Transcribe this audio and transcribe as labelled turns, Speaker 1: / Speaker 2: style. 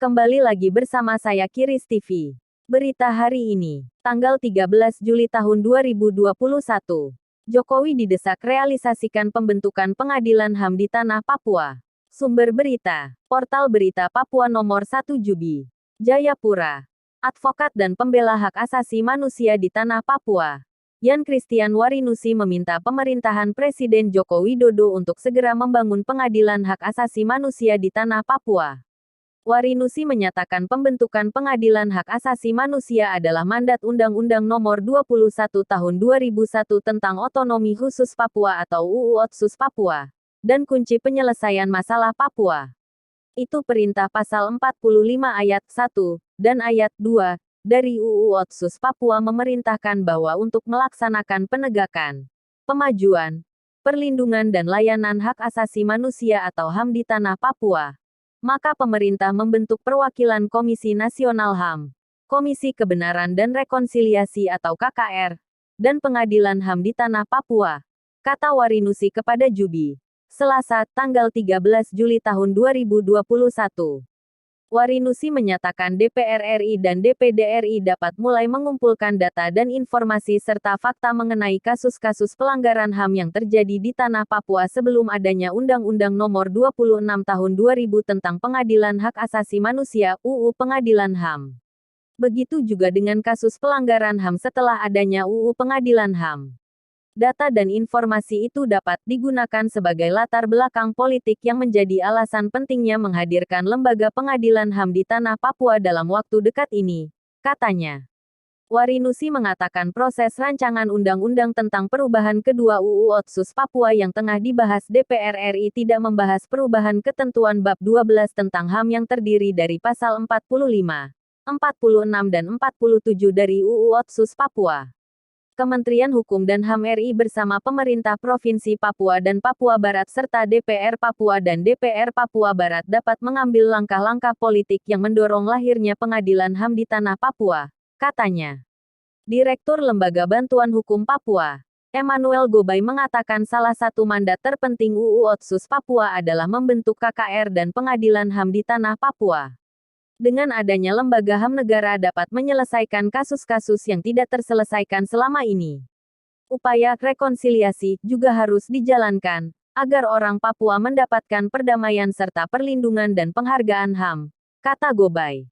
Speaker 1: Kembali lagi bersama saya Kiris TV. Berita hari ini, tanggal 13 Juli tahun 2021. Jokowi didesak realisasikan pembentukan pengadilan HAM di tanah Papua. Sumber berita, portal berita Papua nomor 1 Jubi, Jayapura. Advokat dan pembela hak asasi manusia di tanah Papua, Yan Christian Warinusi meminta pemerintahan Presiden Joko Widodo untuk segera membangun pengadilan hak asasi manusia di tanah Papua. Warinusi menyatakan pembentukan pengadilan hak asasi manusia adalah mandat Undang-Undang Nomor 21 Tahun 2001 tentang Otonomi Khusus Papua atau UU Otsus Papua, dan kunci penyelesaian masalah Papua. Itu perintah pasal 45 ayat 1 dan ayat 2 dari UU Otsus Papua memerintahkan bahwa untuk melaksanakan penegakan, pemajuan, perlindungan dan layanan hak asasi manusia atau HAM di tanah Papua, maka pemerintah membentuk perwakilan Komisi Nasional HAM, Komisi Kebenaran dan Rekonsiliasi atau KKR, dan Pengadilan HAM di tanah Papua, kata Warinusi kepada Jubi, Selasa, tanggal 13 Juli tahun 2021. Warinusi menyatakan DPR RI dan DPD RI dapat mulai mengumpulkan data dan informasi serta fakta mengenai kasus-kasus pelanggaran HAM yang terjadi di tanah Papua sebelum adanya Undang-Undang Nomor 26 Tahun 2000 tentang Pengadilan Hak Asasi Manusia (UU Pengadilan HAM). Begitu juga dengan kasus pelanggaran HAM setelah adanya UU Pengadilan HAM. Data dan informasi itu dapat digunakan sebagai latar belakang politik yang menjadi alasan pentingnya menghadirkan lembaga pengadilan HAM di tanah Papua dalam waktu dekat ini, katanya. Warinusi mengatakan proses rancangan undang-undang tentang perubahan kedua UU Otsus Papua yang tengah dibahas DPR RI tidak membahas perubahan ketentuan bab 12 tentang HAM yang terdiri dari pasal 45, 46 dan 47 dari UU Otsus Papua. Kementerian Hukum dan HAM RI bersama pemerintah Provinsi Papua dan Papua Barat serta DPR Papua dan DPR Papua Barat dapat mengambil langkah-langkah politik yang mendorong lahirnya pengadilan HAM di tanah Papua, katanya. Direktur Lembaga Bantuan Hukum Papua, Emmanuel Gobay mengatakan salah satu mandat terpenting UU Otsus Papua adalah membentuk KKR dan pengadilan HAM di tanah Papua. Dengan adanya lembaga HAM negara dapat menyelesaikan kasus-kasus yang tidak terselesaikan selama ini. Upaya rekonsiliasi juga harus dijalankan, agar orang Papua mendapatkan perdamaian serta perlindungan dan penghargaan HAM, kata Gobay.